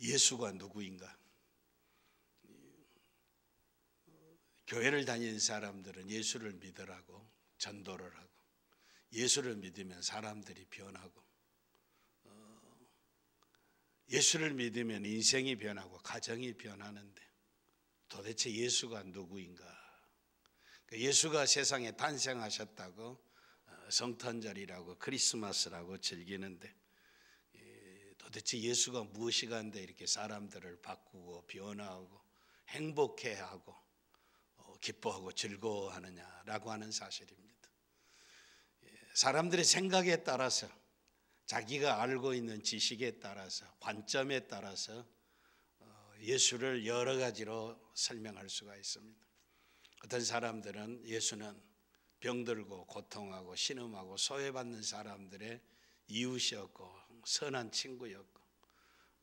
예수가 누구인가? 교회를 다니는 사람들은 예수를 믿으라고 전도를 하고, 예수를 믿으면 사람들이 변하고, 예수를 믿으면 인생이 변하고 가정이 변하는데, 도대체 예수가 누구인가? 예수가 세상에 탄생하셨다고 성탄절이라고 크리스마스라고 즐기는데, 도대체 예수가 무엇이간데 이렇게 사람들을 바꾸고 변화하고 행복해하고 기뻐하고 즐거워하느냐라고 하는 사실입니다. 사람들의 생각에 따라서, 자기가 알고 있는 지식에 따라서, 관점에 따라서 예수를 여러 가지로 설명할 수가 있습니다. 어떤 사람들은 예수는 병들고 고통하고 신음하고 소외받는 사람들의 이웃이었고 선한 친구였고,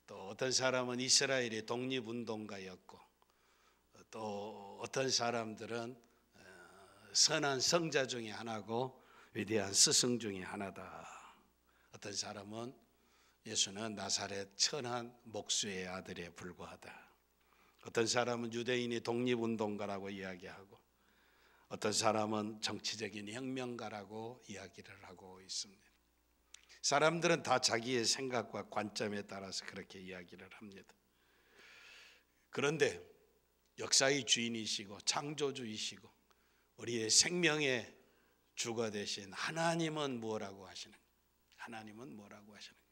또 어떤 사람은 이스라엘의 독립운동가였고, 또 어떤 사람들은 선한 성자 중에 하나고 위대한 스승 중에 하나다. 어떤 사람은 예수는 나사렛 천한 목수의 아들에 불과하다. 어떤 사람은 유대인의 독립운동가라고 이야기하고, 어떤 사람은 정치적인 혁명가라고 이야기를 하고 있습니다. 사람들은 다 자기의 생각과 관점에 따라서 그렇게 이야기를 합니다. 그런데 역사의 주인이시고 창조주이시고 우리의 생명의 주가 되신 하나님은 뭐라고 하시는가? 하나님은 뭐라고 하시는가?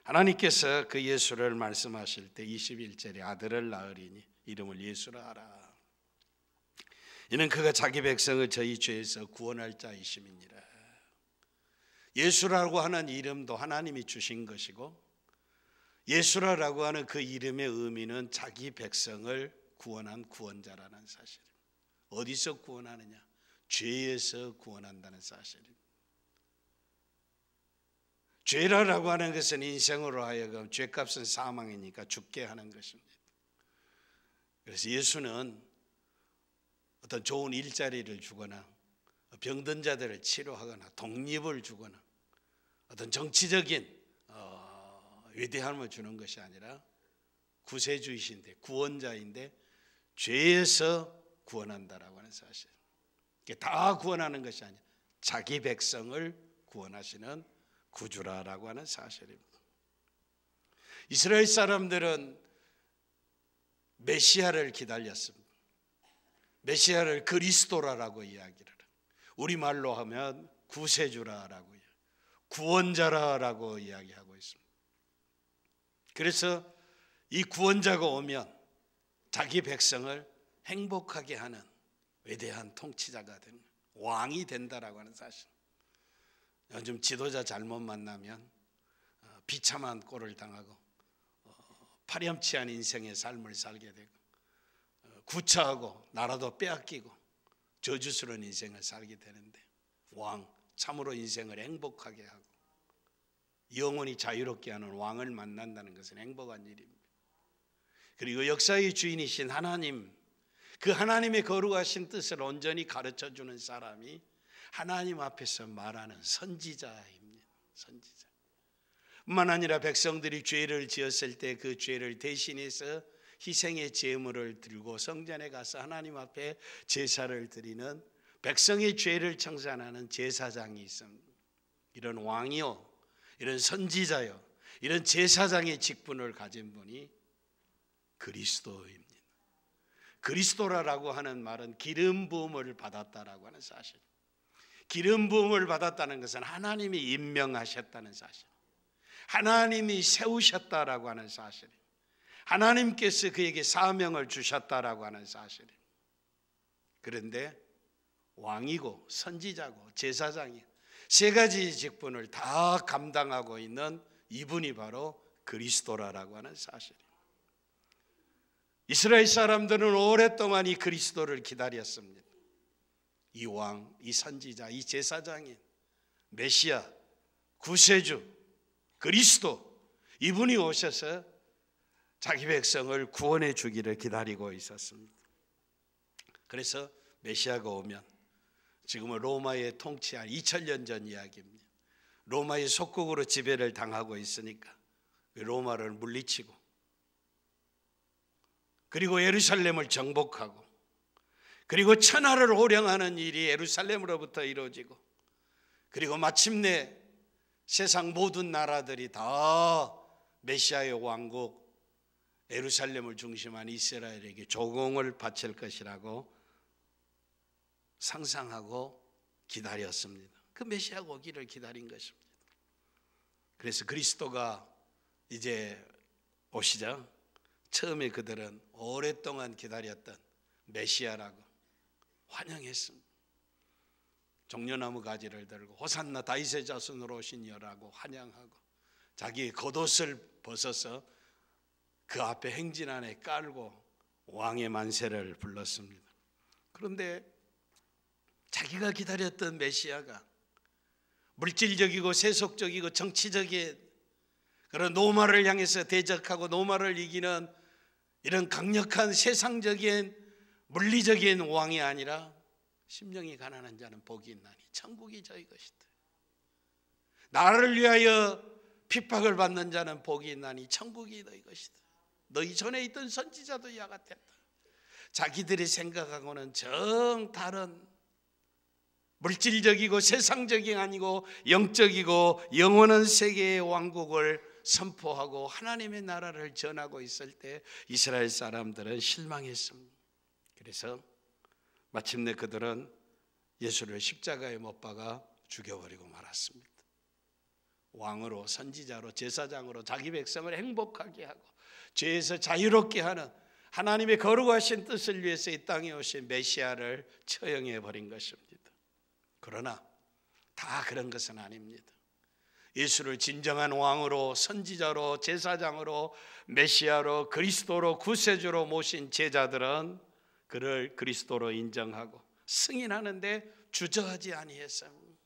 하나님께서 그 예수를 말씀하실 때 21절에 아들을 낳으리니 이름을 예수라 하라. 이는 그가 자기 백성을 저희 죄에서 구원할 자이심이니라. 예수라고 하는 이름도 하나님이 주신 것이고, 예수라고 하는 그 이름의 의미는 자기 백성을 구원한 구원자라는 사실입니다. 어디서 구원하느냐? 죄에서 구원한다는 사실입니다. 죄라고 하는 것은 인생으로 하여금 죄값은 사망이니까 죽게 하는 것입니다. 그래서 예수는 어떤 좋은 일자리를 주거나 병든 자들을 치료하거나 독립을 주거나 어떤 정치적인 위대함을 주는 것이 아니라 구세주이신데, 구원자인데 죄에서 구원한다라고 하는 사실. 다 구원하는 것이 아니라 자기 백성을 구원하시는 구주라라고 하는 사실입니다. 이스라엘 사람들은 메시아를 기다렸습니다. 메시아를 그리스도라라고 이야기를 해요. 우리말로 하면 구세주라라고, 구원자라라고 이야기하고 있습니다. 그래서 이 구원자가 오면 자기 백성을 행복하게 하는 위대한 통치자가 되는, 왕이 된다라고 하는 사실. 요즘 지도자 잘못 만나면 비참한 꼴을 당하고 파렴치한 인생의 삶을 살게 되고, 구차하고 나라도 빼앗기고 저주스러운 인생을 살게 되는데, 왕, 참으로 인생을 행복하게 하고 영원히 자유롭게 하는 왕을 만난다는 것은 행복한 일입니다. 그리고 역사의 주인이신 하나님, 그 하나님의 거룩하신 뜻을 온전히 가르쳐주는 사람이 하나님 앞에서 말하는 선지자입니다. 선지자. 뿐만 아니라 백성들이 죄를 지었을 때 그 죄를 대신해서 희생의 제물을 들고 성전에 가서 하나님 앞에 제사를 드리는, 백성의 죄를 청산하는 제사장이 있습니다. 이런 왕이요, 이런 선지자요, 이런 제사장의 직분을 가진 분이 그리스도입니다. 그리스도라고 하는 말은 기름 부음을 받았다라고 하는 사실. 기름 부음을 받았다는 것은 하나님이 임명하셨다는 사실, 하나님이 세우셨다라고 하는 사실, 하나님께서 그에게 사명을 주셨다라고 하는 사실입니다. 그런데 왕이고 선지자고 제사장이 세 가지 직분을 다 감당하고 있는 이분이 바로 그리스도라고 하는 사실입니다. 이스라엘 사람들은 오랫동안 이 그리스도를 기다렸습니다. 이 왕, 이 선지자, 이 제사장인 메시아, 구세주, 그리스도, 이분이 오셔서 자기 백성을 구원해 주기를 기다리고 있었습니다. 그래서 메시아가 오면, 지금은 로마의 통치한 2000년 전 이야기입니다. 로마의 속국으로 지배를 당하고 있으니까 로마를 물리치고 그리고 예루살렘을 정복하고 그리고 천하를 호령하는 일이 예루살렘으로부터 이루어지고 그리고 마침내 세상 모든 나라들이 다 메시아의 왕국 예루살렘을 중심한 이스라엘에게 조공을 바칠 것이라고 상상하고 기다렸습니다. 그 메시아가 오기를 기다린 것입니다. 그래서 그리스도가 이제 오시자 처음에 그들은 오랫동안 기다렸던 메시아라고 환영했습니다. 종려나무 가지를 들고 호산나 다윗의 자손으로 오신 이라고 환영하고 자기의 겉옷을 벗어서 그 앞에 행진 안에 깔고 왕의 만세를 불렀습니다. 그런데 자기가 기다렸던 메시아가 물질적이고 세속적이고 정치적인 그런 로마를 향해서 대적하고 로마를 이기는 이런 강력한 세상적인 물리적인 왕이 아니라 심령이 가난한 자는 복이 있나니 천국이 저희 것이다. 나를 위하여 핍박을 받는 자는 복이 있나니 천국이 너희 것이다. 너희 전에 있던 선지자도 이와 같았다. 자기들이 생각하고는 정 다른 물질적이고 세상적이 아니고 영적이고 영원한 세계의 왕국을 선포하고 하나님의 나라를 전하고 있을 때 이스라엘 사람들은 실망했습니다. 그래서 마침내 그들은 예수를 십자가에 못 박아 죽여버리고 말았습니다. 왕으로 선지자로 제사장으로 자기 백성을 행복하게 하고 죄에서 자유롭게 하는 하나님의 거룩하신 뜻을 위해서 이 땅에 오신 메시아를 처형해 버린 것입니다. 그러나 다 그런 것은 아닙니다. 예수를 진정한 왕으로 선지자로 제사장으로 메시아로 그리스도로 구세주로 모신 제자들은 그를 그리스도로 인정하고 승인하는데 주저하지 아니했습니다.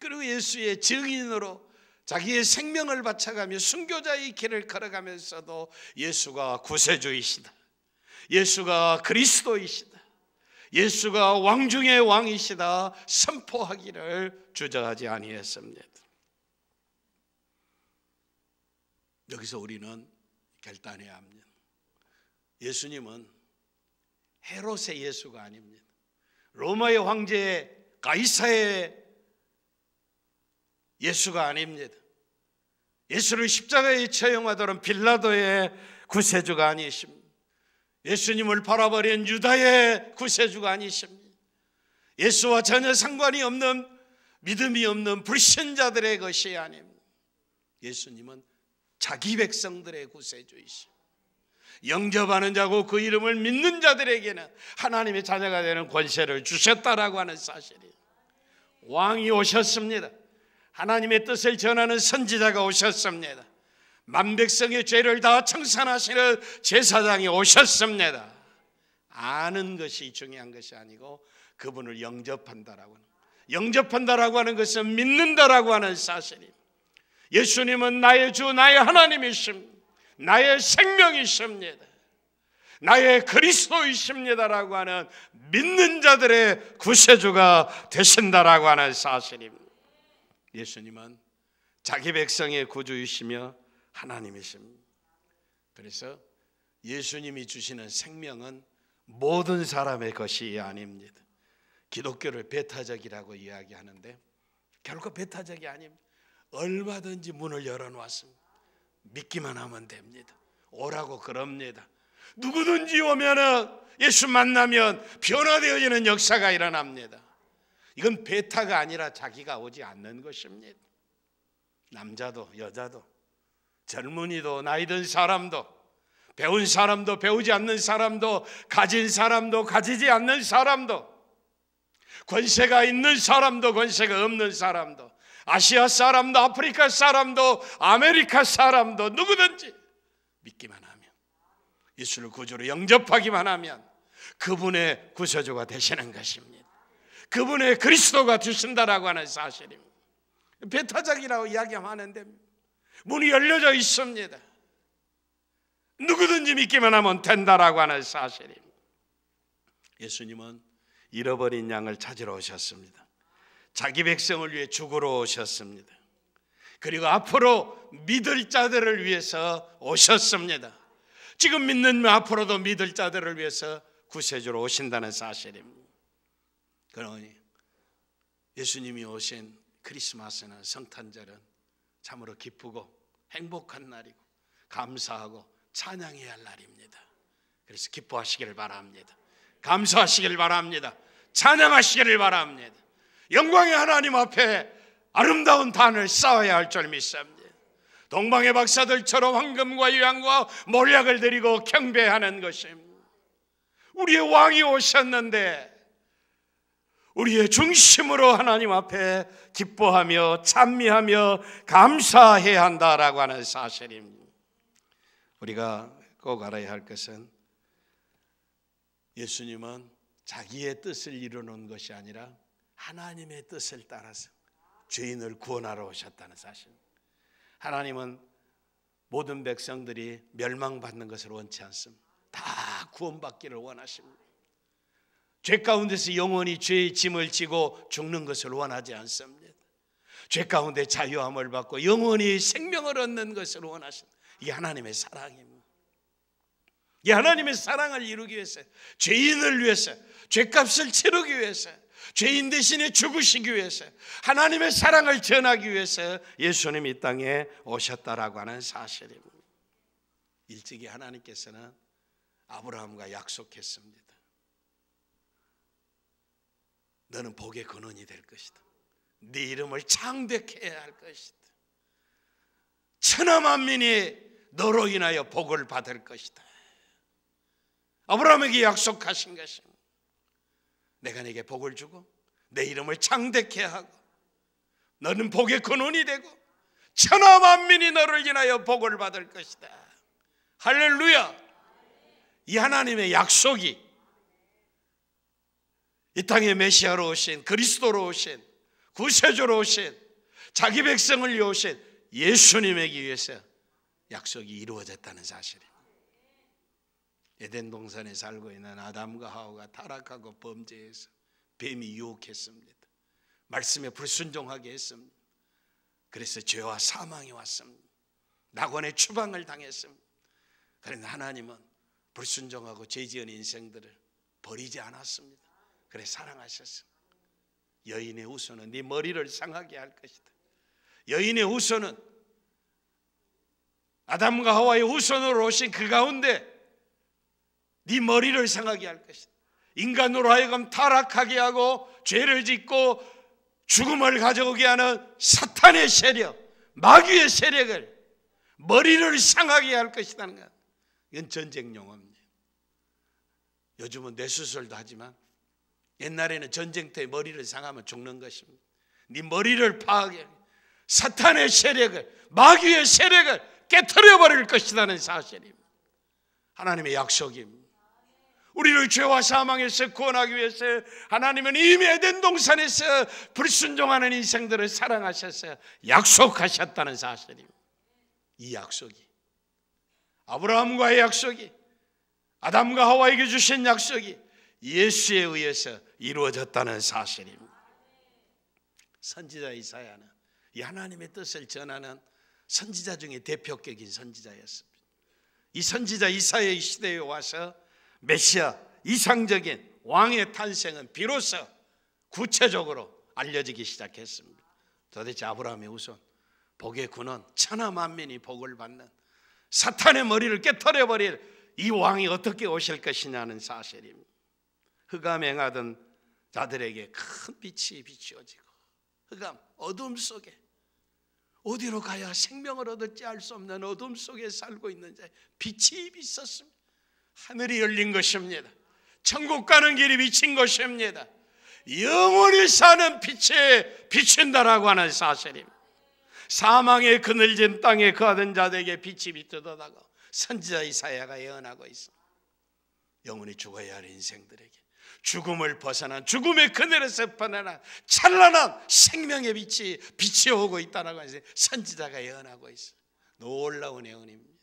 그리고 예수의 증인으로 자기의 생명을 바쳐가며 순교자의 길을 걸어가면서도 예수가 구세주이시다, 예수가 그리스도이시다, 예수가 왕 중의 왕이시다 선포하기를 주저하지 아니했습니다. 여기서 우리는 결단해야 합니다. 예수님은 헤롯의 예수가 아닙니다. 로마의 황제 가이사의 예수가 아닙니다. 예수를 십자가에 처형하도록 빌라도의 구세주가 아니십니다. 예수님을 팔아버린 유다의 구세주가 아니십니다. 예수와 전혀 상관이 없는 믿음이 없는 불신자들의 것이 아닙니다. 예수님은 자기 백성들의 구세주이십니다. 영접하는 자고 그 이름을 믿는 자들에게는 하나님의 자녀가 되는 권세를 주셨다라고 하는 사실이에요. 왕이 오셨습니다. 하나님의 뜻을 전하는 선지자가 오셨습니다. 만백성의 죄를 다 청산하시는 제사장이 오셨습니다. 아는 것이 중요한 것이 아니고 그분을 영접한다라고 하는 것은 믿는다라고 하는 사실입니다. 예수님은 나의 주 나의 하나님이십니다. 나의 생명이십니다. 나의 그리스도이십니다라고 하는 믿는 자들의 구세주가 되신다라고 하는 사실입니다. 예수님은 자기 백성의 구주이시며 하나님이십니다. 그래서 예수님이 주시는 생명은 모든 사람의 것이 아닙니다. 기독교를 배타적이라고 이야기하는데 결코 배타적이 아닙니다. 얼마든지 문을 열어놓았습니다. 믿기만 하면 됩니다. 오라고 그럽니다. 누구든지 오면은 예수 만나면 변화되어지는 역사가 일어납니다. 이건 배타가 아니라 자기가 오지 않는 것입니다. 남자도 여자도 젊은이도 나이 든 사람도 배운 사람도 배우지 않는 사람도 가진 사람도 가지지 않는 사람도 권세가 있는 사람도 권세가 없는 사람도 아시아 사람도 아프리카 사람도 아메리카 사람도 누구든지 믿기만 하면 예수를 구주로 영접하기만 하면 그분의 구세주가 되시는 것입니다. 그분의 그리스도가 되신다라고 하는 사실입니다. 배타적이라고 이야기하는데 문이 열려져 있습니다. 누구든지 믿기만 하면 된다라고 하는 사실입니다. 예수님은 잃어버린 양을 찾으러 오셨습니다. 자기 백성을 위해 죽으러 오셨습니다. 그리고 앞으로 믿을 자들을 위해서 오셨습니다. 지금 믿는 앞으로도 믿을 자들을 위해서 구세주로 오신다는 사실입니다. 그러니 예수님이 오신 크리스마스는, 성탄절은 참으로 기쁘고 행복한 날이고 감사하고 찬양해야 할 날입니다. 그래서 기뻐하시기를 바랍니다. 감사하시기를 바랍니다. 찬양하시기를 바랍니다. 영광의 하나님 앞에 아름다운 단을 쌓아야 할 줄 믿습니다. 동방의 박사들처럼 황금과 유향과 몰약을 드리고 경배하는 것입니다. 우리의 왕이 오셨는데 우리의 중심으로 하나님 앞에 기뻐하며 찬미하며 감사해야 한다라고 하는 사실입니다. 우리가 꼭 알아야 할 것은 예수님은 자기의 뜻을 이루는 것이 아니라 하나님의 뜻을 따라서 죄인을 구원하러 오셨다는 사실. 하나님은 모든 백성들이 멸망받는 것을 원치 않습니다. 다 구원받기를 원하십니다. 죄 가운데서 영원히 죄의 짐을 지고 죽는 것을 원하지 않습니다. 죄 가운데 자유함을 받고 영원히 생명을 얻는 것을 원하십니다. 이게 하나님의 사랑입니다. 이 하나님의 사랑을 이루기 위해서, 죄인을 위해서, 죄값을 치르기 위해서, 죄인 대신에 죽으시기 위해서, 하나님의 사랑을 전하기 위해서 예수님이 이 땅에 오셨다라고 하는 사실입니다. 일찍이 하나님께서는 아브라함과 약속했습니다. 너는 복의 근원이 될 것이다. 네 이름을 창대케 해야 할 것이다. 천하 만민이 너로 인하여 복을 받을 것이다. 아브라함에게 약속하신 것입니다. 내가 네게 복을 주고 내 이름을 창대케 하고 너는 복의 근원이 되고 천하 만민이 너를 인하여 복을 받을 것이다. 할렐루야. 이 하나님의 약속이 이 땅에 메시아로 오신, 그리스도로 오신, 구세주로 오신, 자기 백성을 위해 오신 예수님에게 위해서 약속이 이루어졌다는 사실입니다. 에덴 동산에 살고 있는 아담과 하와가 타락하고 범죄해서 뱀이 유혹했습니다. 말씀에 불순종하게 했습니다. 그래서 죄와 사망이 왔습니다. 낙원의 추방을 당했습니다. 그런데 하나님은 불순종하고 죄 지은 인생들을 버리지 않았습니다. 그래 사랑하셨습니다. 여인의 후손은 네 머리를 상하게 할 것이다. 여인의 후손은 아담과 하와의 후손으로 오신 그 가운데 네 머리를 상하게 할 것이다. 인간으로 하여금 타락하게 하고 죄를 짓고 죽음을 가져오게 하는 사탄의 세력, 마귀의 세력을 머리를 상하게 할 것이라는 것. 이건 전쟁 용어입니다. 요즘은 뇌수술도 하지만 옛날에는 전쟁터에 머리를 상하면 죽는 것입니다. 네 머리를 파악해 사탄의 세력을, 마귀의 세력을 깨트려 버릴 것이라는 사실입니다. 하나님의 약속입니다. 우리를 죄와 사망에서 구원하기 위해서 하나님은 이미 에덴 동산에서 불순종하는 인생들을 사랑하셔서 약속하셨다는 사실입니다. 이 약속이, 아브라함과의 약속이, 아담과 하와에게 주신 약속이 예수에 의해서 이루어졌다는 사실입니다. 선지자 이사야는 이 하나님의 뜻을 전하는 선지자 중에 대표격인 선지자였습니다. 이 선지자 이사야의 시대에 와서 메시아, 이상적인 왕의 탄생은 비로소 구체적으로 알려지기 시작했습니다. 도대체 아브라함의 후손, 복의 근원, 천하 만민이 복을 받는 사탄의 머리를 깨트려버릴 이 왕이 어떻게 오실 것이냐는 사실입니다. 흑암 행하던 자들에게 큰 빛이 비추어지고, 흑암, 어둠 속에 어디로 가야 생명을 얻을지 알 수 없는 어둠 속에 살고 있는 자의 빛이 비쳤습니다. 하늘이 열린 것입니다. 천국 가는 길이 비친 것입니다. 영원히 사는 빛에 비친다라고 하는 사실입니다. 사망의 그늘진 땅에 거하던 자들에게 빛이 비춰다가 선지자 이사야가 예언하고 있습니다. 영원히 죽어야 할 인생들에게 죽음을 벗어난, 죽음의 그늘에서 벗어난 찬란한 생명의 빛이 오고 있다라고 해서 선지자가 예언하고 있어요. 놀라운 예언입니다.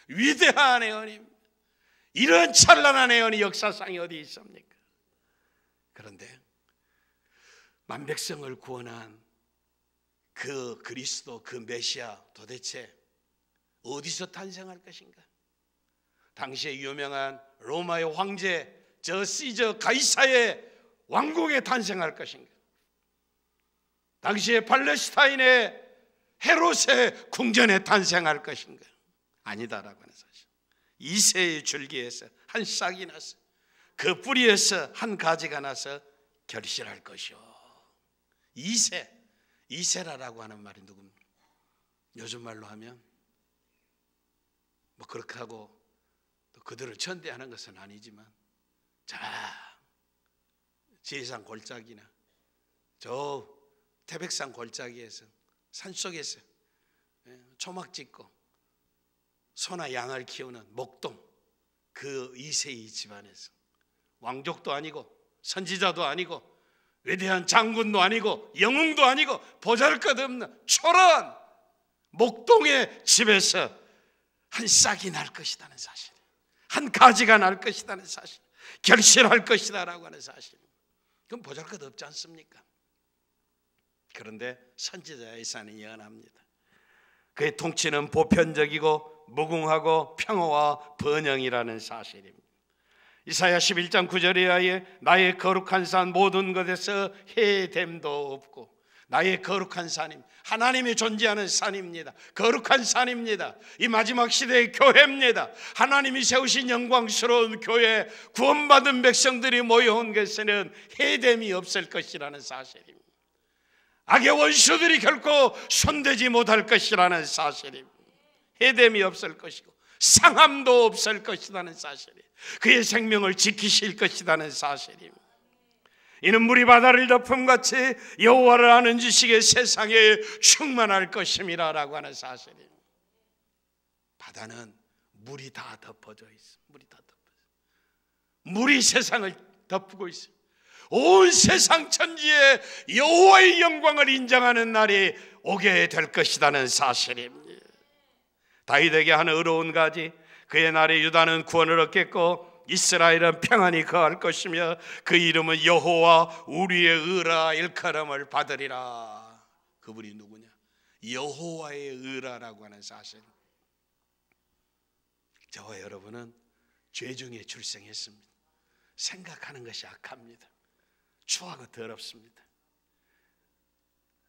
위대한 예언입니다. 이런 찬란한 예언이 역사상에 어디 있습니까? 그런데 만백성을 구원한 그 그리스도, 그 메시아 도대체 어디서 탄생할 것인가? 당시에 유명한 로마의 황제 저 시저 가이사의 왕국에 탄생할 것인가? 당시에 팔레스타인의 헤롯의 궁전에 탄생할 것인가? 아니다라고 하는 사실. 이새의 줄기에서 한 싹이 나서 그 뿌리에서 한 가지가 나서 결실할 것이요. 이세라라고 하는 말이 누굽니까? 요즘 말로 하면 뭐 그렇게 하고 또 그들을 천대하는 것은 아니지만, 자, 지리산 골짜기나 저 태백산 골짜기에서 산속에서 초막 짓고 소나 양을 키우는 목동 그 이세희 집안에서 왕족도 아니고 선지자도 아니고 위대한 장군도 아니고 영웅도 아니고 보잘것없는 초라한 목동의 집에서 한 싹이 날 것이라는 사실, 한 가지가 날 것이라는 사실, 결실할 것이다라고 하는 사실. 그건 보잘것없지 않습니까? 그런데 선지자 이사야는 예언합니다. 그의 통치는 보편적이고 무궁하고 평화와 번영이라는 사실입니다. 이사야 11장 9절에 의하여 나의 거룩한 산 모든 것에서 해됨도 없고, 나의 거룩한 산임, 하나님이 존재하는 산입니다. 거룩한 산입니다. 이 마지막 시대의 교회입니다. 하나님이 세우신 영광스러운 교회, 구원받은 백성들이 모여온 것에는 해됨이 없을 것이라는 사실입니다. 악의 원수들이 결코 손대지 못할 것이라는 사실입니다. 해됨이 없을 것이고 상함도 없을 것이라는 사실이에요. 그의 생명을 지키실 것이라는 사실입니다. 이는 물이 바다를 덮음같이 여호와를 아는 지식의 세상에 충만할 것임이라라고 하는 사실이에요. 바다는 물이 다 덮어져 있어. 물이 세상을 덮고 있어. 온 세상 천지에 여호와의 영광을 인정하는 날이 오게 될 것이라는 사실입니다. 다윗에게 한 의로운 가지, 그의 날에 유다는 구원을 얻겠고 이스라엘은 평안히 거할 것이며 그 이름은 여호와 우리의 의라 일컬음을 받으리라. 그분이 누구냐? 여호와의 의라라고 하는 사실. 저와 여러분은 죄 중에 출생했습니다. 생각하는 것이 악합니다. 추하고 더럽습니다.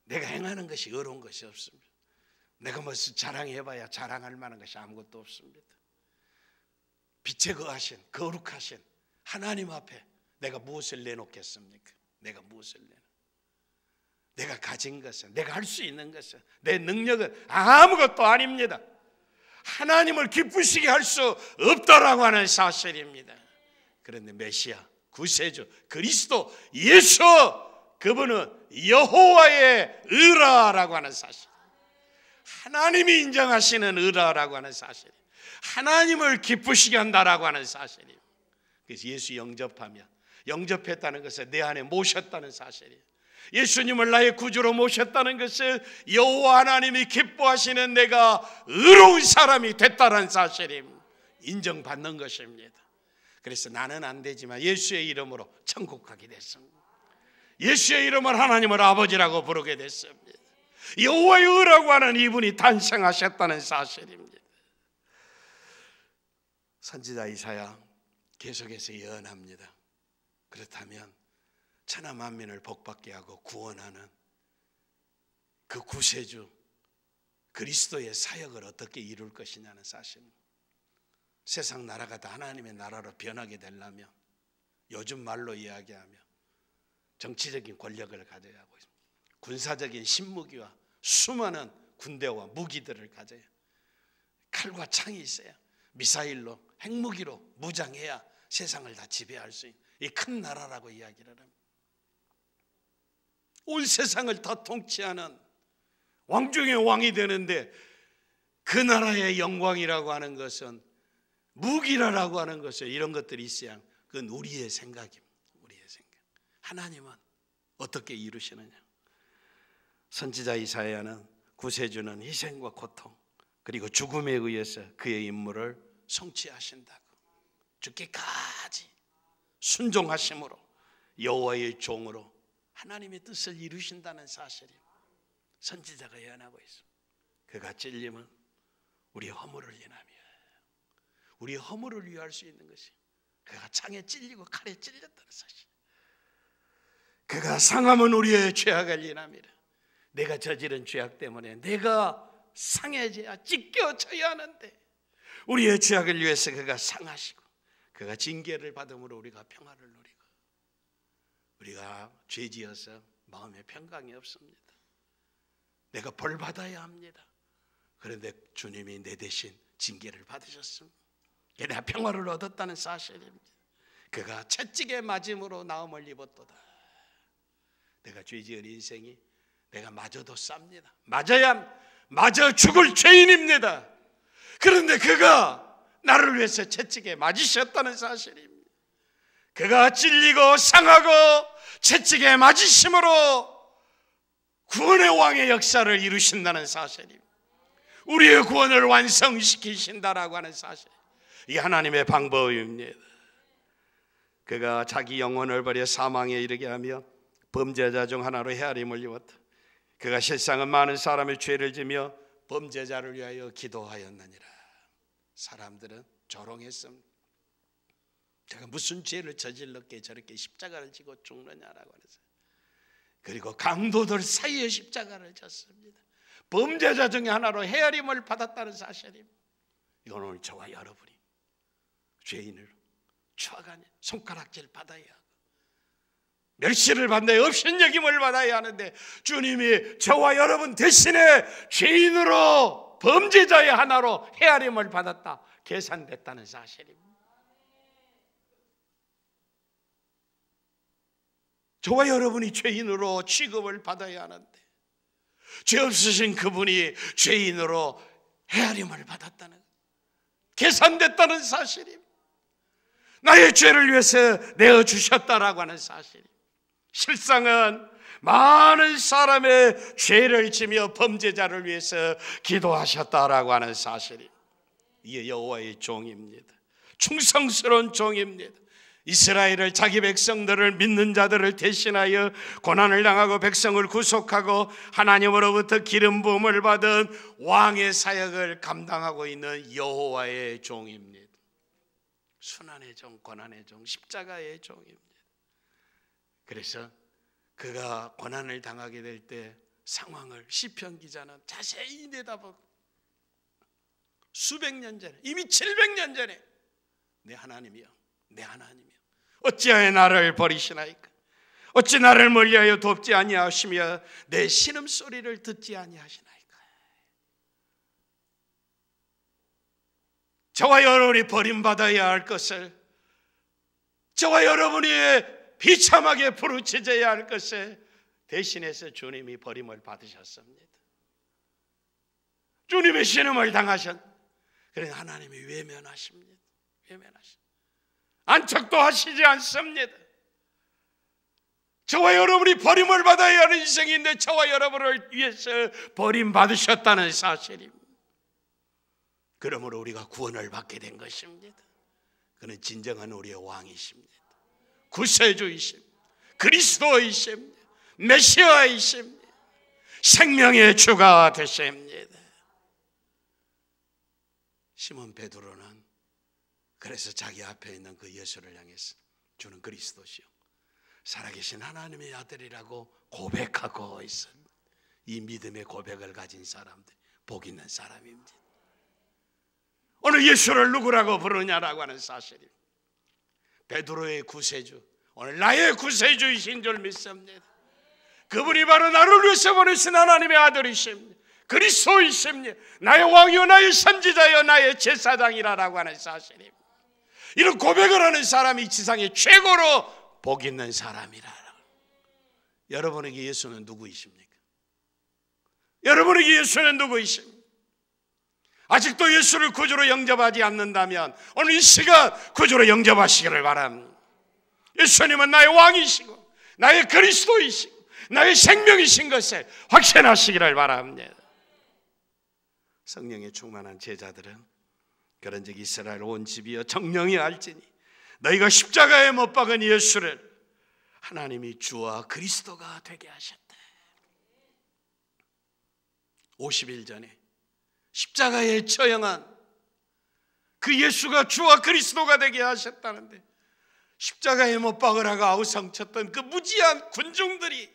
내가 행하는 것이 의로운 것이 없습니다. 내가 무슨 자랑해봐야 자랑할 만한 것이 아무것도 없습니다. 빛에 거하신 거룩하신 하나님 앞에 내가 무엇을 내놓겠습니까? 내가 무엇을 내놓? 내가 가진 것은, 내가 할 수 있는 것은, 내 능력은 아무것도 아닙니다. 하나님을 기쁘시게 할 수 없다라고 하는 사실입니다. 그런데 메시아, 구세주, 그리스도, 예수, 그분은 여호와의 의라라고 하는 사실, 하나님이 인정하시는 의라라고 하는 사실, 하나님을 기쁘시게 한다라고 하는 사실이에요. 그래서 예수 영접했다는 것은 내 안에 모셨다는 사실이에요. 예수님을 나의 구주로 모셨다는 것은 여호와 하나님이 기뻐하시는 내가 의로운 사람이 됐다는 사실입니다. 인정받는 것입니다. 그래서 나는 안 되지만 예수의 이름으로 천국 가게 됐습니다. 예수의 이름을 하나님을 아버지라고 부르게 됐습니다. 여호와의 의라고 하는 이분이 탄생하셨다는 사실입니다. 선지자 이사야 계속해서 예언합니다. 그렇다면 천하 만민을 복받게 하고 구원하는 그 구세주 그리스도의 사역을 어떻게 이룰 것이냐는 사실입니다. 세상 나라가 다 하나님의 나라로 변하게 되려면 요즘 말로 이야기하며 정치적인 권력을 가져야 하고 있습니다. 군사적인 신무기와 수많은 군대와 무기들을 가져야, 칼과 창이 있어야, 미사일로 핵무기로 무장해야 세상을 다 지배할 수 있는 이 큰 나라라고 이야기를 합니다. 온 세상을 다 통치하는 왕 중의 왕이 되는데 그 나라의 영광이라고 하는 것은, 무기라고 하는 것은, 이런 것들이 있어야, 그건 우리의 생각입니다. 우리의 생각. 하나님은 어떻게 이루시느냐? 선지자 이사야는 구세주는 희생과 고통 그리고 죽음에 의해서 그의 임무를 성취하신다고, 죽기까지 순종하심으로 여호와의 종으로 하나님의 뜻을 이루신다는 사실이 선지자가 예언하고 있습니다. 그가 찔림은 우리 허물을 인하며 우리의 허물을 위할 수 있는 것이 그가 창에 찔리고 칼에 찔렸다는 사실. 그가 상함은 우리의 죄악을 인함이라. 내가 저지른 죄악 때문에 내가 상해져야 찢겨져야 하는데 우리의 죄악을 위해서 그가 상하시고 그가 징계를 받음으로 우리가 평화를 누리고, 우리가 죄지어서 마음에 평강이 없습니다. 내가 벌 받아야 합니다. 그런데 주님이 내 대신 징계를 받으셨습니다. 내가 평화를 얻었다는 사실입니다. 그가 채찍에 맞음으로 나음을 입었도다. 내가 죄지은 인생이 내가 맞아도 쌉니다. 맞아 죽을 죄인입니다. 그런데 그가 나를 위해서 채찍에 맞으셨다는 사실입니다. 그가 찔리고 상하고 채찍에 맞으심으로 구원의 왕의 역사를 이루신다는 사실입니다. 우리의 구원을 완성시키신다라고 하는 사실, 이 하나님의 방법입니다. 그가 자기 영혼을 버려 사망에 이르게 하며 범죄자 중 하나로 헤아림을 입었다. 그가 실상은 많은 사람의 죄를 지며 범죄자를 위하여 기도하였느니라. 사람들은 조롱했습니다. 제가 무슨 죄를 저질렀기에 저렇게 십자가를 지고 죽느냐라고 해서, 그리고 강도들 사이에 십자가를 졌습니다. 범죄자 중에 하나로 헤아림을 받았다는 사실입니다. 이건 오늘 저와 여러분이 죄인을 추악한 손가락질 받아야 하고 멸시를 받는 업신여김을 받아야 하는데, 주님이 저와 여러분 대신에 죄인으로 범죄자의 하나로 헤아림을 받았다, 계산됐다는 사실입니다. 저와 여러분이 죄인으로 취급을 받아야 하는데, 죄 없으신 그분이 죄인으로 헤아림을 받았다는, 계산됐다는 사실입니다. 나의 죄를 위해서 내어주셨다라고 하는 사실입니다. 실상은 많은 사람의 죄를 지며 범죄자를 위해서 기도하셨다라고 하는 사실입니다. 이게 여호와의 종입니다. 충성스러운 종입니다. 이스라엘을, 자기 백성들을, 믿는 자들을 대신하여 고난을 당하고 백성을 구속하고 하나님으로부터 기름 부음을 받은 왕의 사역을 감당하고 있는 여호와의 종입니다. 순환의 종, 고난의 종, 십자가의 종입니다. 그래서 그가 고난을 당하게 될 때 상황을 시편 기자는 자세히 내다보고, 수백 년 전에, 이미 700년 전에, 내 하나님이여, 내 하나님이여, 어찌하여 나를 버리시나이까? 어찌 나를 멀리하여 돕지 아니하시며 내 신음소리를 듣지 아니하시나이까? 저와 여러분이 버림받아야 할 것을, 저와 여러분이 비참하게 부르짖어야 할 것을 대신해서 주님이 버림을 받으셨습니다. 주님의 신음을 당하셨. 그래서 하나님이 외면하십니다. 안착도 하시지 않습니다. 저와 여러분이 버림을 받아야 하는 인생인데 저와 여러분을 위해서 버림받으셨다는 사실입니다. 그러므로 우리가 구원을 받게 된 것입니다. 그는 진정한 우리의 왕이십니다. 구세주이십니다. 그리스도이십니다. 메시아이십니다. 생명의 주가 되십니다. 시몬 베드로는 그래서 자기 앞에 있는 그 예수를 향해서 주는 그리스도시요 살아계신 하나님의 아들이라고 고백하고 있습니다. 이 믿음의 고백을 가진 사람들 복 있는 사람입니다. 오늘 예수를 누구라고 부르냐라고 하는 사실입니다. 베드로의 구세주, 오늘 나의 구세주이신 줄 믿습니다. 그분이 바로 나를 위해서 보내신 하나님의 아들이십니다. 그리스도이십니다. 나의 왕이요 나의 선지자요 나의 제사장이라고 하는 사실입니다. 이런 고백을 하는 사람이 지상의 최고로 복 있는 사람이라. 여러분에게 예수는 누구이십니까? 여러분에게 예수는 누구이십니까? 아직도 예수를 구주로 영접하지 않는다면 오늘 이 시간 구주로 영접하시기를 바랍니다. 예수님은 나의 왕이시고 나의 그리스도이시고 나의 생명이신 것을 확신하시기를 바랍니다. 성령에 충만한 제자들은 그런즉 이스라엘 온 집이여 정령이 알지니 너희가 십자가에 못 박은 예수를 하나님이 주와 그리스도가 되게 하셨다. 50일 전에 십자가에 처형한 그 예수가 주와 그리스도가 되게 하셨다는데 십자가에 못 박으라고 아우성쳤던 그 무지한 군중들이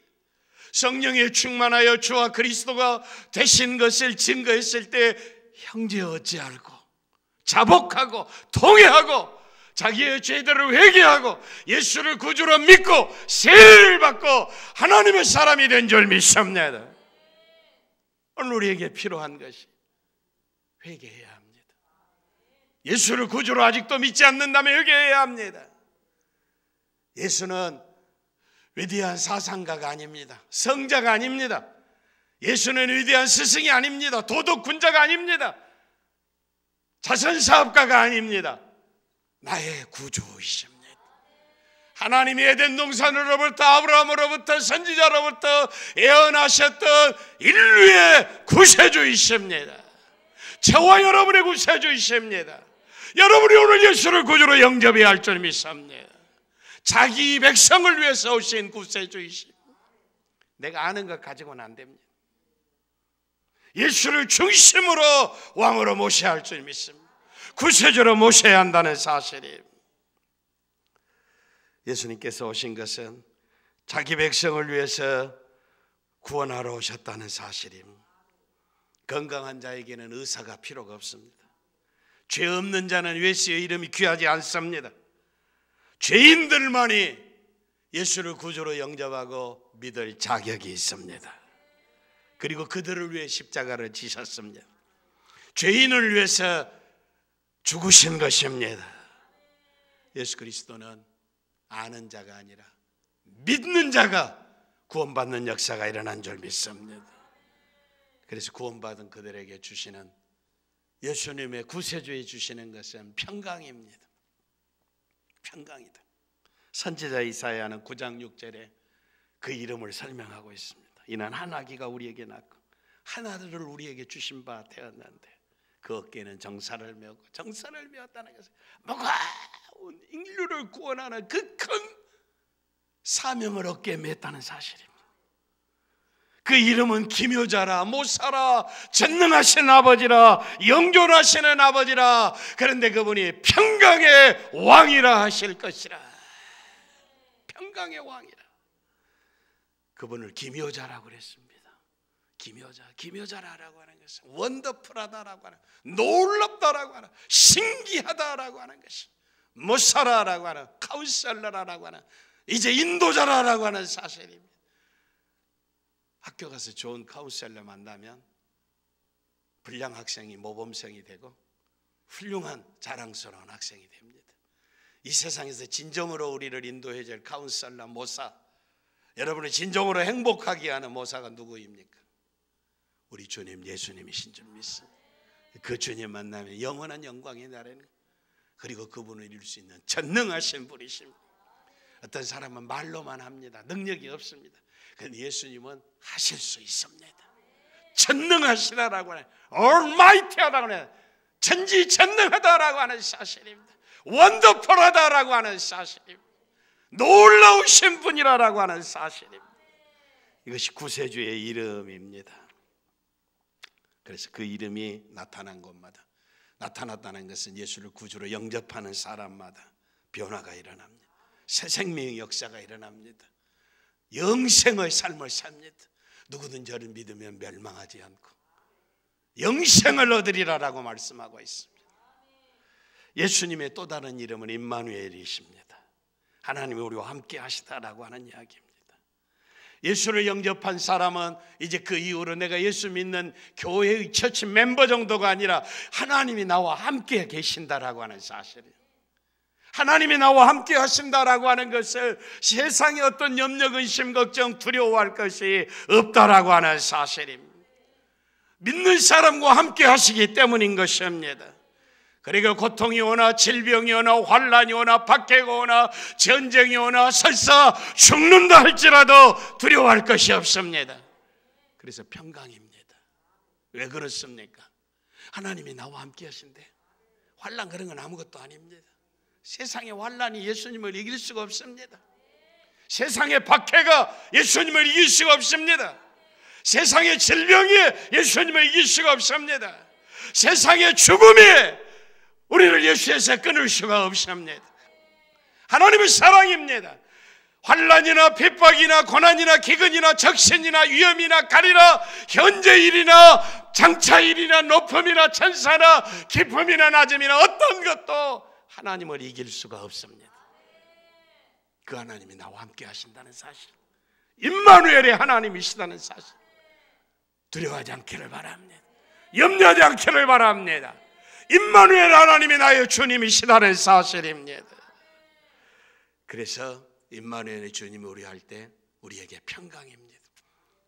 성령에 충만하여 주와 그리스도가 되신 것을 증거했을 때 형제 어찌할꼬 자복하고 통회하고 자기의 죄들을 회개하고 예수를 구주로 믿고 세례를 받고 하나님의 사람이 된 줄 믿습니다. 오늘 우리에게 필요한 것이 회개해야 합니다. 예수를 구주로 아직도 믿지 않는다면 회개해야 합니다. 예수는 위대한 사상가가 아닙니다. 성자가 아닙니다. 예수는 위대한 스승이 아닙니다. 도덕군자가 아닙니다. 자선사업가가 아닙니다. 나의 구주이십니다. 하나님이 에덴 동산으로부터 아브라함으로부터 선지자로부터 예언하셨던 인류의 구세주이십니다. 저와 여러분의 구세주이십니다. 여러분이 오늘 예수를 구주로 영접해야 할 줄 믿습니다. 자기 백성을 위해서 오신 구세주이십니다. 내가 아는 것 가지고는 안 됩니다. 예수를 중심으로 왕으로 모셔야 할 줄 믿습니다. 구세주로 모셔야 한다는 사실이에요. 예수님께서 오신 것은 자기 백성을 위해서 구원하러 오셨다는 사실입니다. 건강한 자에게는 의사가 필요가 없습니다. 죄 없는 자는 예수의 이름이 귀하지 않습니다. 죄인들만이 예수를 구주로 영접하고 믿을 자격이 있습니다. 그리고 그들을 위해 십자가를 지셨습니다. 죄인을 위해서 죽으신 것입니다. 예수 그리스도는 아는 자가 아니라 믿는 자가 구원받는 역사가 일어난 줄 믿습니다. 그래서 구원받은 그들에게 주시는 예수님의 구세주에 주시는 것은 평강입니다. 평강이다. 선지자 이사야는 9장 6절에 그 이름을 설명하고 있습니다. 이는 한 아기가 우리에게 낳고 한 아들을 우리에게 주신 바 되었는데 그 어깨에는 정사를 메었고 정사를 메었다는 것은 무거운 인류를 구원하는 그 큰 사명을 어깨에 메었다는 사실입니다. 그 이름은 기묘자라 모사라 전능하신 아버지라 영존하시는 아버지라. 그런데 그분이 평강의 왕이라 하실 것이라. 평강의 왕이라. 그분을 기묘자라고 그랬습니다. 기묘자라고 하는 것은 원더풀하다라고 하는, 놀랍다라고 하는, 신기하다라고 하는 것이, 모사라라고 하는, 카운셀러라고 하는, 이제 인도자라고 하는 사실입니다. 학교 가서 좋은 카운셀러 만나면 불량 학생이 모범생이 되고 훌륭한 자랑스러운 학생이 됩니다. 이 세상에서 진정으로 우리를 인도해 줄 카운셀러, 모사, 여러분을 진정으로 행복하게 하는 모사가 누구입니까? 우리 주님 예수님이신 줄 믿습니다. 그 주님 만나면 영원한 영광이 나라는, 그리고 그분을 이룰 수 있는 전능하신 분이십니다. 어떤 사람은 말로만 합니다. 능력이 없습니다. 그런데 예수님은 하실 수 있습니다. 전능하시다라고 하는, almighty하다고 하는, 전지전능하다라고 하는 사실입니다. 원더풀하다라고 하는 사실입니다. 놀라우신 분이라고 하는 사실입니다. 이것이 구세주의 이름입니다. 그래서 그 이름이 나타난 곳마다, 나타났다는 것은 예수를 구주로 영접하는 사람마다 변화가 일어납니다. 새 생명의 역사가 일어납니다. 영생의 삶을 삽니다. 누구든 저를 믿으면 멸망하지 않고 영생을 얻으리라라고 말씀하고 있습니다. 예수님의 또 다른 이름은 임마누엘이십니다. 하나님이 우리와 함께 하시다라고 하는 이야기입니다. 예수를 영접한 사람은 이제 그 이후로 내가 예수 믿는 교회의 처치 멤버 정도가 아니라 하나님이 나와 함께 계신다라고 하는 사실이에요. 하나님이 나와 함께 하신다라고 하는 것을 세상에 어떤 염려, 근심, 걱정, 두려워할 것이 없다라고 하는 사실입니다. 믿는 사람과 함께 하시기 때문인 것입니다. 그리고 고통이 오나 질병이 오나 환난이 오나 박해가 오나 전쟁이 오나 설사 죽는다 할지라도 두려워할 것이 없습니다. 그래서 평강입니다. 왜 그렇습니까? 하나님이 나와 함께 하신대. 환난 그런 건 아무것도 아닙니다. 세상의 환난이 예수님을 이길 수가 없습니다. 세상의 박해가 예수님을 이길 수가 없습니다. 세상의 질병이 예수님을 이길 수가 없습니다. 세상의 죽음이 우리를 예수에서 끊을 수가 없습니다. 하나님의 사랑입니다. 환난이나 핍박이나 고난이나 기근이나 적신이나 위험이나 가리나 현재일이나 장차일이나 높음이나 천사나 깊음이나 낮음이나 어떤 것도 하나님을 이길 수가 없습니다. 그 하나님이 나와 함께 하신다는 사실, 임마누엘의 하나님이시다는 사실, 두려워하지 않기를 바랍니다. 염려하지 않기를 바랍니다. 임마누엘 하나님이 나의 주님이시다는 사실입니다. 그래서 임마누엘의 주님이 우리할 때 우리에게 평강입니다.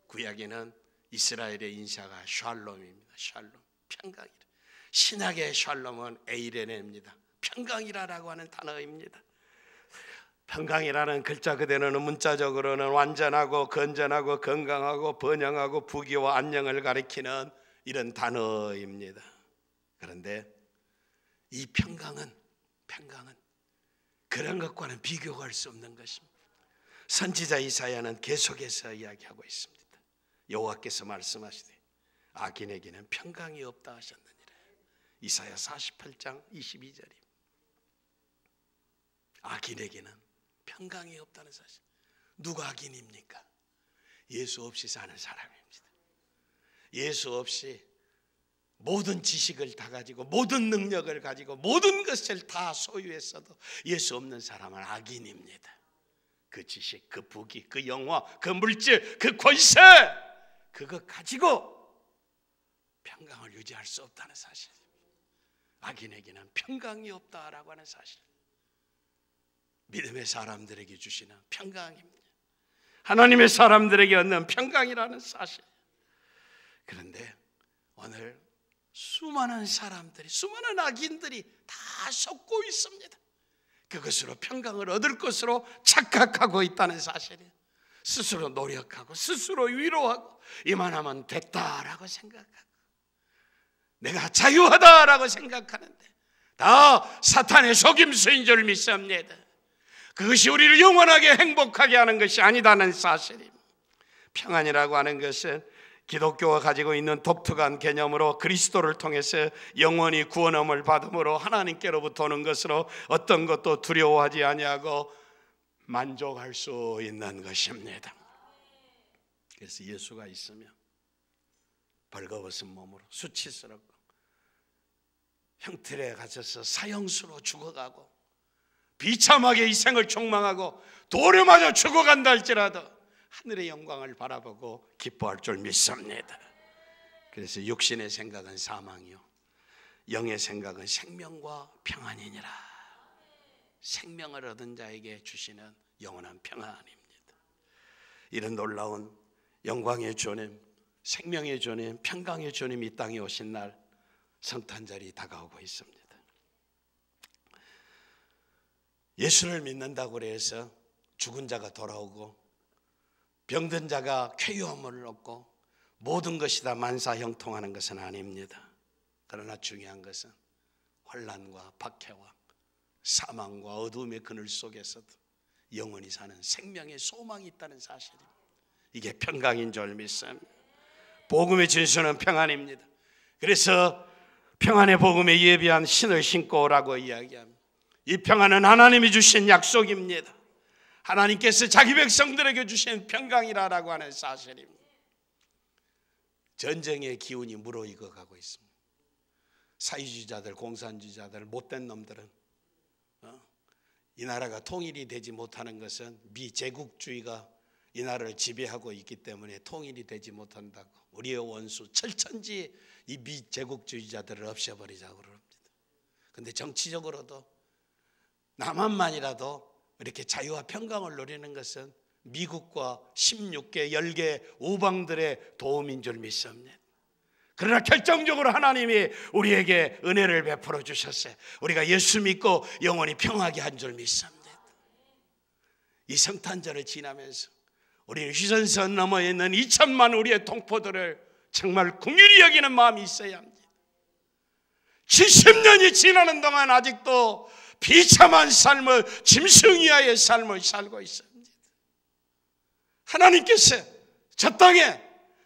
구약에는 이스라엘의 인사가 샬롬입니다. 샬롬, 평강이라. 신약의 샬롬은 에이레네입니다. 평강이라고 하는 단어입니다. 평강이라는 글자 그대로는 문자적으로는 완전하고 건전하고 건강하고 번영하고 부귀와 안녕을 가리키는 이런 단어입니다. 그런데 이 평강은 그런 것과는 비교할 수 없는 것입니다. 선지자 이사야는 계속해서 이야기하고 있습니다. 여호와께서 말씀하시되 악인에게는 평강이 없다 하셨느니라. 이사야 48장 22절입니다. 악인에게는 평강이 없다는 사실. 누가 악인입니까? 예수 없이 사는 사람입니다. 예수 없이 모든 지식을 다 가지고 모든 능력을 가지고 모든 것을 다 소유했어도 예수 없는 사람은 악인입니다. 그 지식, 그 부귀, 그 영화, 그 물질, 그 권세, 그거 가지고 평강을 유지할 수 없다는 사실. 악인에게는 평강이 없다라고 하는 사실. 믿음의 사람들에게 주시는 평강입니다. 하나님의 사람들에게 얻는 평강이라는 사실. 그런데 오늘 수많은 사람들이, 수많은 악인들이 다 속고 있습니다. 그것으로 평강을 얻을 것으로 착각하고 있다는 사실이에요. 스스로 노력하고 스스로 위로하고 이만하면 됐다라고 생각하고 내가 자유하다라고 생각하는데 다 사탄의 속임수인 줄 믿습니다. 그것이 우리를 영원하게 행복하게 하는 것이 아니다는 사실입니다. 평안이라고 하는 것은 기독교가 가지고 있는 독특한 개념으로 그리스도를 통해서 영원히 구원함을 받음으로 하나님께로부터 오는 것으로 어떤 것도 두려워하지 아니하고 만족할 수 있는 것입니다. 그래서 예수가 있으면 벌거벗은 몸으로 수치스럽고 형틀에 갇혀서 사형수로 죽어가고 비참하게 이 생을 총망하고 돌에 맞아 죽어간다 할지라도 하늘의 영광을 바라보고 기뻐할 줄 믿습니다. 그래서 육신의 생각은 사망이요 영의 생각은 생명과 평안이니라. 생명을 얻은 자에게 주시는 영원한 평안입니다. 이런 놀라운 영광의 주님, 생명의 주님, 평강의 주님 이 땅에 오신 날 성탄절이 다가오고 있습니다. 예수를 믿는다고 해서 죽은 자가 돌아오고 병든 자가 쾌유함을 얻고 모든 것이 다 만사형통하는 것은 아닙니다. 그러나 중요한 것은 환난과 박해와 사망과 어둠의 그늘 속에서도 영원히 사는 생명의 소망이 있다는 사실입니다. 이게 평강인 줄 믿습니다. 복음의 진수는 평안입니다. 그래서 평안의 복음에 예비한 신을 신고 오라고 이야기합니다. 이 평안은 하나님이 주신 약속입니다. 하나님께서 자기 백성들에게 주신 평강이라고 하는 사실입니다. 전쟁의 기운이 무르익어 가고 있습니다. 사회주의자들, 공산주의자들, 못된 놈들은 이 나라가 통일이 되지 못하는 것은 미제국주의가 이 나라를 지배하고 있기 때문에 통일이 되지 못한다고 우리의 원수 철천지 이 미제국주의자들을 없애버리자고 그럽니다. 그런데 정치적으로도 남한만이라도 이렇게 자유와 평강을 누리는 것은 미국과 16개, 10개 우방들의 도움인 줄 믿습니다. 그러나 결정적으로 하나님이 우리에게 은혜를 베풀어 주셨어요. 우리가 예수 믿고 영원히 평하게 한 줄 믿습니다. 이 성탄절을 지나면서 우리는 휴전선 너머에 있는 2천만 우리의 동포들을 정말 긍휼히 여기는 마음이 있어야 합니다. 70년이 지나는 동안 아직도 비참한 삶을, 짐승이야의 삶을 살고 있습니다. 하나님께서 저 땅에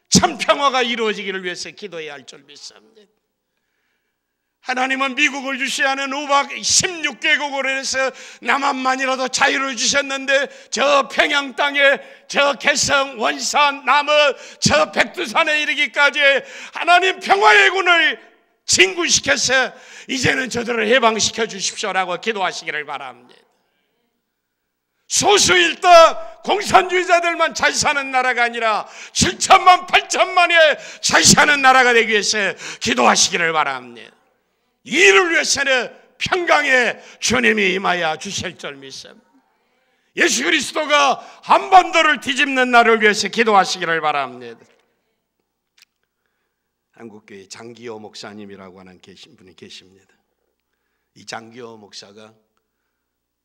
참 평화가 이루어지기를 위해서 기도해야 할 줄 믿습니다. 하나님은 미국을 유시하는 우박 16개국으로 해서 남한만이라도 자유를 주셨는데 저 평양 땅에 저 개성, 원산, 남원, 저 백두산에 이르기까지 하나님 평화의 군을 진군시켜서 이제는 저들을 해방시켜 주십시오라고 기도하시기를 바랍니다. 소수일다 공산주의자들만 잘 사는 나라가 아니라 7천만 8천만의 잘 사는 나라가 되기 위해서 기도하시기를 바랍니다. 이를 위해서는 평강에 주님이 임하여 주실 줄 믿습니다. 예수 그리스도가 한반도를 뒤집는 날을 위해서 기도하시기를 바랍니다. 한국교회 장기호 목사님이라고 하는 분이 계십니다. 이 장기호 목사가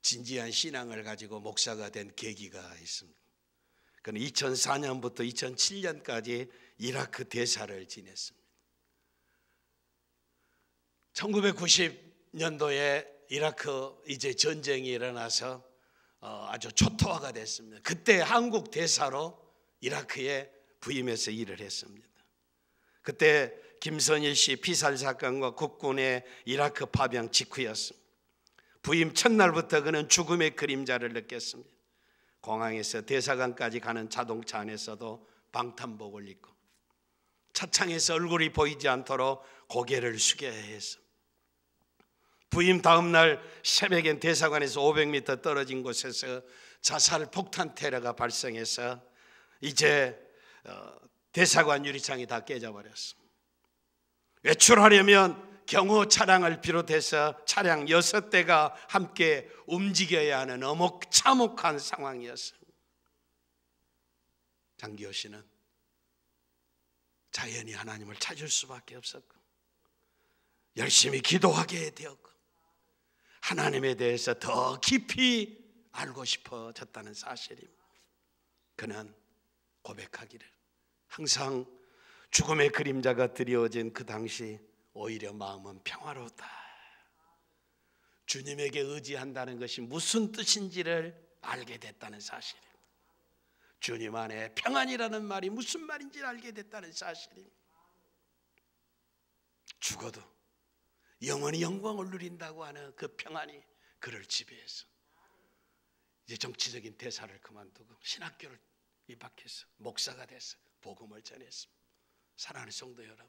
진지한 신앙을 가지고 목사가 된 계기가 있습니다. 그는 2004년부터 2007년까지 이라크 대사를 지냈습니다. 1990년도에 이라크 이제 전쟁이 일어나서 아주 초토화가 됐습니다. 그때 한국 대사로 이라크에 부임해서 일을 했습니다. 그때 김선일 씨 피살 사건과 국군의 이라크 파병 직후였습니다. 부임 첫날부터 그는 죽음의 그림자를 느꼈습니다. 공항에서 대사관까지 가는 자동차 안에서도 방탄복을 입고 차창에서 얼굴이 보이지 않도록 고개를 숙여야 했습니다. 부임 다음 날 새벽엔 대사관에서 500m 떨어진 곳에서 자살 폭탄 테러가 발생해서 이제 대사관 유리창이 다 깨져버렸습니다. 외출하려면 경호 차량을 비롯해서 차량 6대가 함께 움직여야 하는 참혹한 상황이었습니다. 장기호 씨는 자연히 하나님을 찾을 수밖에 없었고 열심히 기도하게 되었고 하나님에 대해서 더 깊이 알고 싶어졌다는 사실입니다. 그는 고백하기를 항상 죽음의 그림자가 드리워진 그 당시 오히려 마음은 평화롭다. 주님에게 의지한다는 것이 무슨 뜻인지를 알게 됐다는 사실입니다. 주님 안에 평안이라는 말이 무슨 말인지를 알게 됐다는 사실입니다. 죽어도 영원히 영광을 누린다고 하는 그 평안이 그를 지배해서 이제 정치적인 대사를 그만두고 신학교를 입학해서 목사가 돼서 복음을 전했습니다. 사랑하는 성도 여러분,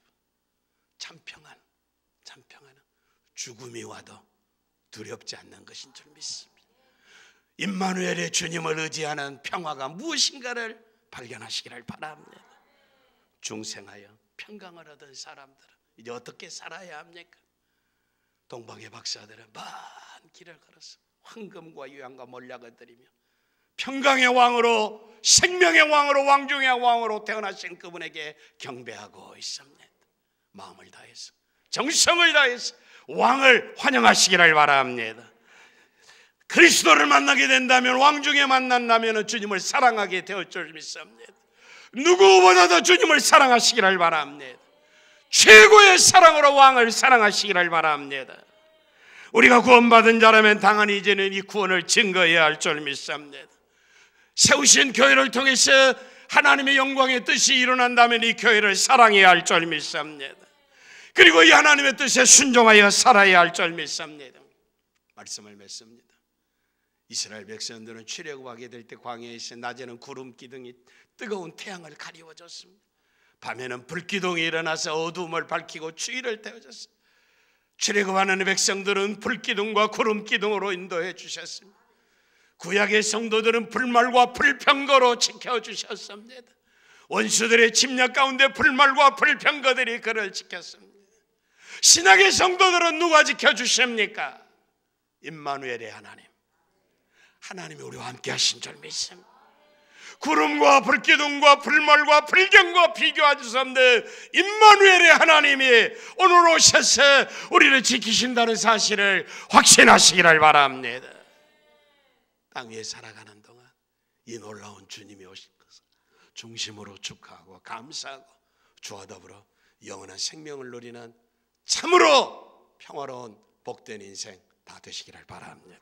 참 평안은 죽음이 와도 두렵지 않는 것인 줄 믿습니다. 임마누엘의 주님을 의지하는 평화가 무엇인가를 발견하시기를 바랍니다. 중생하여 평강을 얻은 사람들은 이제 어떻게 살아야 합니까? 동방의 박사들은 먼 길을 걸어서 황금과 유향과 몰약을 드리며 평강의 왕으로 생명의 왕으로 왕중의 왕으로 태어나신 그분에게 경배하고 있습니다. 마음을 다해서 정성을 다해서 왕을 환영하시기를 바랍니다. 그리스도를 만나게 된다면 왕중에 만난다면 주님을 사랑하게 되었을 줄 믿습니다. 누구보다도 주님을 사랑하시기를 바랍니다. 최고의 사랑으로 왕을 사랑하시기를 바랍니다. 우리가 구원받은 자라면 당연히 이제는 이 구원을 증거해야 할 줄 믿습니다. 세우신 교회를 통해서 하나님의 영광의 뜻이 일어난다면 이 교회를 사랑해야 할 줄 믿습니다. 그리고 이 하나님의 뜻에 순종하여 살아야 할 줄 믿습니다. 말씀을 맺습니다. 이스라엘 백성들은 출애굽하게 될 때 광야에서 낮에는 구름 기둥이 뜨거운 태양을 가리워줬습니다. 밤에는 불기둥이 일어나서 어두움을 밝히고 추위를 태워줬습니다. 출애굽하는 백성들은 불기둥과 구름 기둥으로 인도해 주셨습니다. 구약의 성도들은 불말과 불병거로 지켜주셨습니다. 원수들의 침략 가운데 불말과 불병거들이 그를 지켰습니다. 신약의 성도들은 누가 지켜주십니까? 임마누엘의 하나님이 우리와 함께 하신 줄 믿습니다. 구름과 불기둥과 불말과 불경과 비교할 수 없는 임마누엘의 하나님이 오늘 오셔서 우리를 지키신다는 사실을 확신하시기를 바랍니다. 땅 위에 살아가는 동안 이 놀라운 주님이 오신 것을 중심으로 축하하고 감사하고 주와 더불어 영원한 생명을 누리는 참으로 평화로운 복된 인생 다 되시기를 바랍니다.